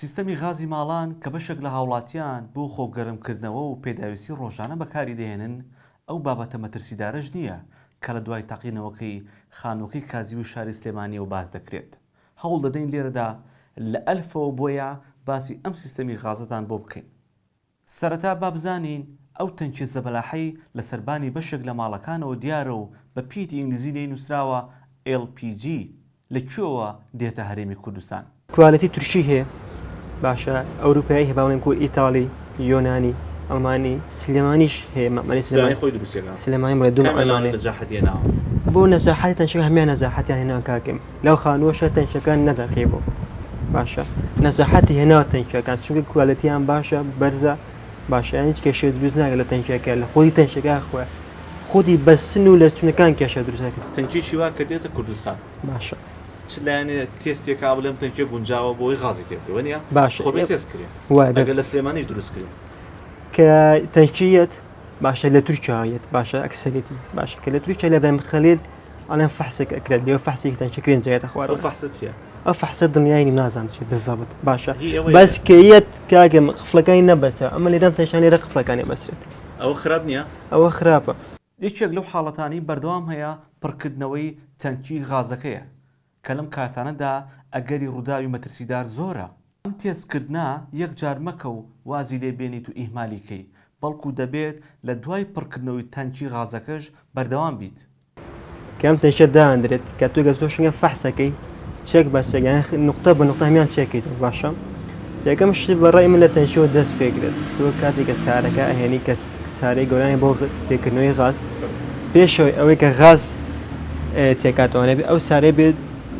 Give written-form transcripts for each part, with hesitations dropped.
سیستەمی غازی ماڵان کە بەشێک لە هاوڵاتیان بۆ خۆگەرمکردنەوە و پێداویستی ڕۆژانە بەکاری دێنن ئەو بابەتە مەترسیدارەش نییە کە لە دوای تەقینەوەکەی خانووەکەی کازی و شاری سلێمانی و باز دەکرێت. هەوڵ دەدەین لێرەدا لە ئەلفەوە بۆیە باسی ئەم سیستەمی غازەتان بۆ بکەین. سەرەتا با بزانین ئەو تەنکی زەبەلاحەی لە سەربانی بەشێک لە ماڵەکانەوە دیارە و بە پیتی ئینگلیزی لێی نووسراوە LPG لەکوێوە دێتە هەرێمی کوردستان. کوالەتی تورکی هەیە، باشە ئەوروپایی هەیە، باڵێم کو ئیتاڵی، یۆنانی، ئەڵمانی، سلێمانیش هەیە. مەمەنی سلێمانی خۆی دروستێکە. سلێمانی بڵێ دوو ئەڵمانی نەجاحەت هێناوە. بۆ نەجاحەتی تەنشەکە هەمیان نەجاحەتیان هێناوە کاکەم. لەو خانووەشە تەنشەکان نەدەقێ بۆ. باشە نەجاحەتی هێناوە تەنشەکان چونکە کوالەتیان باشە، بەرزە، باشە هیچ کێشەی دروست ناکات لە تەنشەکە، لە خۆی تەنشەکە خۆیە. خودی بەسن و لە چونەکان کێشە دروست ناکات. تەنکیشی وا کە دێتە کوردستان. باشە. چ لایەنێ تێستێکا بڵێم تەنکێ گونجاوە بۆی غازی تێکردوە نیە؟ باشە. خۆ بێ تێست کرێ. وای ئەگەر لە سلێمانیش دروست کرێ. کە تەنکیەت باشە لە تورکیایەت باشە ئەکسەرێتی باشە کە لە تورکیا لە ابراهیم خەلیل ئەڵێن فەحسێک ئەکرێت لێوە فەحسێکی تەنشەکرێن جێگەتە خوارەوە. ئەو فەحسە چییە؟ ئەو فەحسە دڵنیایی نازانم چی بالضبط باشە بەس کەیەت کاگەم قفڵەکانی نەبەستە ئەمە لێرەم تەنشان لێرە قفڵەکانی بەسرێت. ئەوە خراپ نییە؟ ئەوە خراپە. یەکێک لەو حاڵەتانی بەردەوام هەیە پڕکردنەوەی تەنکی غازەکەیە کە لەم کاتانەدا ئەگەری ڕووداوی مەترسیدار زۆرە. ئەم تێستکردنا یەک جار مەکە و وازی لێ بێنیت و ئیهمالیکەی، بەڵکو دەبێت لە دوای پڕکردنەوەی تەنکی غازەکەش بەردەوام بیت. کەم تەنشە داهەندرێت کە تۆ گەزۆ شنگە فەحسەکەی چێک بەسێک یان نقطە بە نقطە هەمیان چێکیت باشە. یەکەم شت بەڕای من لە تەنشەوە دەست پێگرێت. تۆ کاتێک کە سارەکە ئەهێنی کە سارەی گەورانی بۆ تێکردنەوەی غاز پێشەوەی ئەوەی کە غاز تێکاتوانێ ئەو سارەی بێت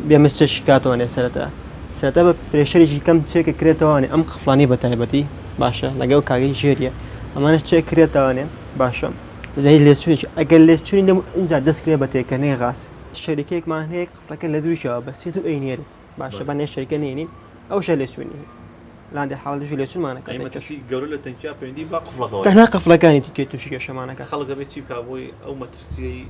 بێمەچەشی کاتوانێ سەرەتا بە پرێشەرێکی کەم چێکە کرێتەوانێ ئەم قفڵانی بە تایبەتی باشە لەگەڵ کاگەی ژێریە ئەمانە چێک کرێتەوانێ باشە زەهی لێستوونێکی ئەگەر لێستوونی اینجا دەستکرێت بە تێکردنەوەی غاز شەریکەیەکمان هەیە قفڵەکە لە دووریشەوە بەسێت و ئەینێرێت باشە بە نێ شەریکە نێنین ئەوشە لێستوونی لاندی حاڵ دوژی لێچوونمانەکە مەترسی گەورە لە تەنکیا پەیوەندی با قفڵەکەوە تەنها قفڵەکانی تکێ تووشی کێشەمانەکە خەڵک دەبێت چی بکات بۆی ئەو مەترسیەی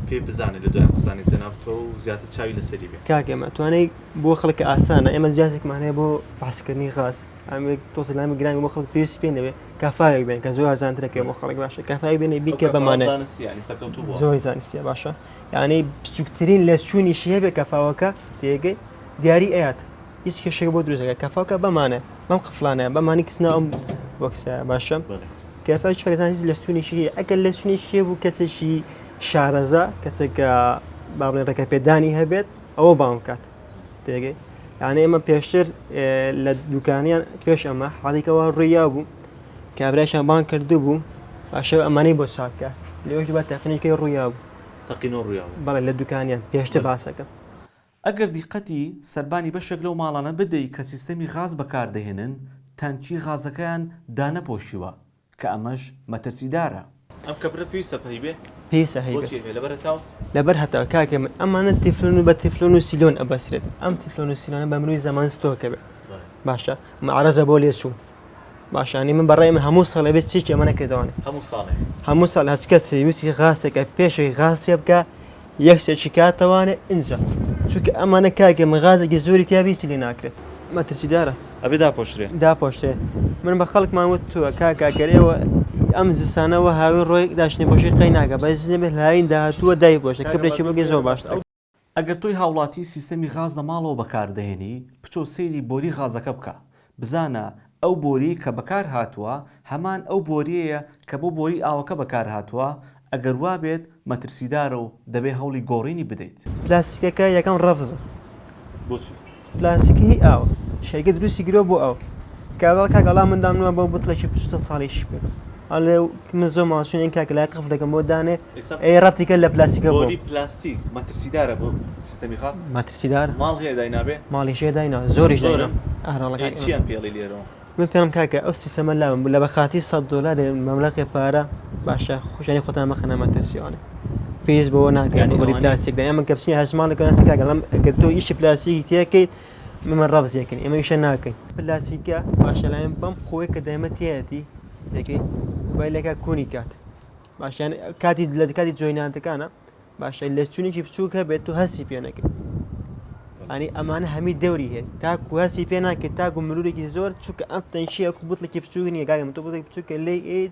پێ بزانێت لە دوای قسانی جەنابتەوە و زیاتر چاوی لەسەری بێت. کاکە ئێمە توانای بۆ خەڵکە ئاسانە ئێمە جیازێکمان هەیە بۆ بەحسکردنی غاز ئەمە تۆزە لامە گرانی بۆ خەڵک پێویستی پێ نەبێت کافایەک بێن کە زۆر ئەرزانترەکە بۆ خەڵک باشە کافایەک بێنێ بیکە بەمانە زۆری زانستیە باشە یعنی بچووکترین لەسچوونیشی هەبێت کەفاوەکە تێگەی دیاری ئەیات هیچ کێشێک بۆ دروستەکە کەفاوەکە بەمانە بەم قفڵانەیە بەمانی کەسنا ئەم بۆکسە باشە کەفا هیچ فەرزان هیچ لەسچوونیشی هەیە ئەگەر لەسچوونیشی هەیە بوو کەسێکی شارەزا کەسێکە با بڵێن ڕێکە پێدانی هەبێت ئەوە باوم کات تێگەی یعنی ئێمە پێشتر لە دوکانیان پێش ئەمە حاڵێکەوە ڕوویا بوو کابرایشان بان کردو بوو باشە ئەمانەی بۆ چاکە لێوەش بە تەقینیکەی ڕوویا بوو تەقینەوە ڕوویا بەڵێ لە دوکانیان پێشتر باسەکە. ئەگەر دیقەتی سەربانی بەشێک لەو ماڵانە بدەیت کە سیستەمی غاز بەکاردەهێنن تەنکی غازەکەیان دانەپۆشیوە کە ئەمەش مەترسیدارە. ئەم کەبرە پێویستە پەیبێ پێویستە هەیە لەبەر هەتاوە کاکە من ئەمانە تیفلۆن و بە تیفلۆن و سیلۆن ئەبەسرێت ئەم تیفلۆن و سیلۆنە بە مروی زەمان ستۆکە بێت باشە مەعرەزە بۆ لێچوون باشانی من بەڕای من هەموو ساڵە بێت چێکی ئەمە نەکردوانێ هەموو ساڵ هەچ کەس ویستی غاسێکە پێشەوەی غاسێ بکە یەکسێکی کاتەوانێ ئینجا چونکە ئەمانە کاکە من غازێکی زۆری تیابیستی لێ ناکرێت مەترسیدارە ئەبێ داپۆشرێت من بە خەڵکمان وت تووە کاکەرێەوە ئەم زستانەوە هاوی ڕۆی داشنێ بۆشی قەی ناکە بەس نەبێت لاین داهاتووە دای بۆشە کەبرێکی بۆگە زۆر باشتر. ئەگەر تۆی هاوڵاتی سیستەمی غاز لە ماڵەوە بەکاردەهێنی بچۆ سەیری بۆری غازەکە بکە بزانە ئەو بۆری کە بەکار هاتووە هەمان ئەو بۆریەیە کە بۆ بۆری ئاوەکە بەکار هاتووە ئەگەر وا بێت مەترسیدارە و دەبێ هەوڵی گۆڕینی بدەیت. پلاستیکەکە یەکەم ڕەفزە بۆچی پلاستیکی ئاو شەیکە دروستی گرۆ بۆ ئەو کاگەڵ کاگەڵا مندامنوە بۆ بتڵێکی 500 ساڵیشی پێ ئەڵێ من زۆر ماچون این کاکە لای قف دەکەم بۆ دانێ ئەی ڕەفتیکە لە پلاستیکە بۆ پلاستیک مەترسیدارە بۆ سیستەمی خاص مەترسیدار ماڵ هەیە داینابێ ماڵیشێ داینا زۆریش داینا ئەهراڵەکە چیان پێڵی لێرەوە من پێم کاکە ئەو سیستەمە لاوم لە بەخاتی $100 مەملەقی پارە باشە خوشانی خۆتان مەخەنە مەترسیوانە پێویست بەوە ناکەن بۆی پلاستیکدا ئەمە کەپسنی هەژماڵەکە ناسی کاکە لەم ئەگەر تۆ ئیشی پلاستیکی تێکەیت من ڕەفزیەکەین ئێمە ئیشە ناکەین پلاستیکە باشە لایەن بەم خۆی کە دایمە تێەتی دەکەی وایلەکە کۆنی کات باشیان کاتی لە کاتی جۆینانتەکانە باشە لەچوونێکی بچووکە بێت و هەستی پێ نەکەین يعني ئەمانە هەمی دەوری هەیە تاکو هەستی پێ ناکرد تاکو مرورێکی زۆر چونکە ئەم تەنشیە بوتڵێکی بچووک نیە گاگەم تۆ بوتڵێکی بچووکە لێ ئید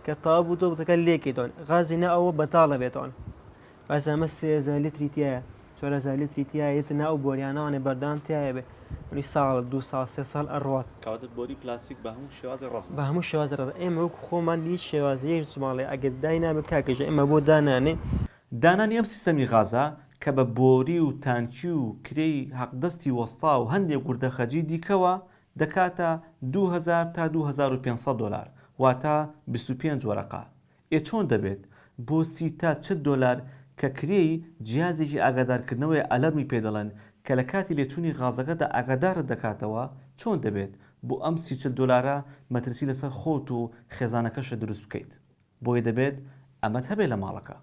کە تاوا بوو تۆ بوتەکە لێکیدۆن غازی نە ئەوە بەتاڵە بێتەوە باز ئەمە 3000 لیتری تایە 4000 لیتری تایە یەتە ناو بۆریانەوانێ بەردان تایە بێ منی ساڵ 2 ساڵ 3 ساڵ ئەڕوات کەواتە بۆری پلاستیک بە هەموو شێوازی ڕەفز بە هەموو شێوازە ڕەت ئێمە وەکو خۆمان هیچ شێوازەیە سوماڵێ ئەگەر دای نابێت کاکەژە ئێمە بۆ دانانێ دانانی ئەم سیستەمی غازە کە بە بۆری و تانکی و کرێی حەقدەستی وەستا و هەندێک گوردەخەجی دیکەوە دەکاتە 2000 تا 2500 دلار واتە 25 وەرەقە چۆن دەبێت بۆ 30 تا 40 دلار کە کرێی جیازێکی ئاگادارکردنەوەی ئەلەرمی پێدەڵێن کە لە کاتی لێچوونی غازەکەدا ئاگادارت دەکاتەوە چۆن دەبێت بۆ ئەم 30 دلارە مەترسی لەسەر خۆت و خێزانەکەشە دروست بکەیت بۆیە دەبێت ئەمەت هەبێت لە ماڵەکە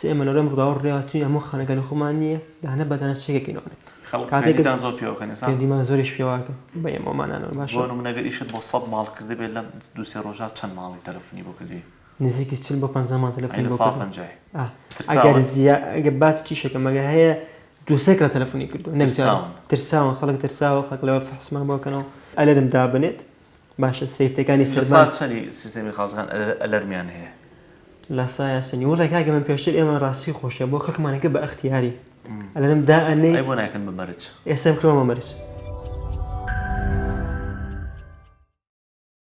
ئێمە لەڕێم ڕداوە ڕێاتوی هەموو خانەکانی خۆمان نییە داهەنە بەدانە شتێکێکینەوە کاتێکتان زۆر پێوەکەن دیمان زۆریش پێواکە بە ئێمەمانانەوە باش بۆ نمونەگەر ئیشت بۆ 100 ماڵ کردی بێت لەم 2-3 ڕۆژە چەند ماڵی تەلەفۆنی بۆ کردی نزیکی 40 بۆ 50 مان تەلەفۆنی بۆ ئەگەر ئەگەر بات چیشەکە مەگە هەیە دووسێک لە تەلەفۆنی کردو نەکساون ترساون خەڵک ترساوە خەڵک لەوە فحسمان بۆکەنەوە ئەلەرم دابنێت باشە سیفتەکانی سەرباز چەندی سیستەمی غازەکان ئەلەرمیان هەیە لە سایەسنی وڵی کاکە من پێشتر ئێمە ڕاستی خۆشیە بۆ خەڵکمانەکە بە ئەختیاری ئەلەرم دائەنێ بۆ ناکەن بمەرج ئێستا کڕۆمە مەرج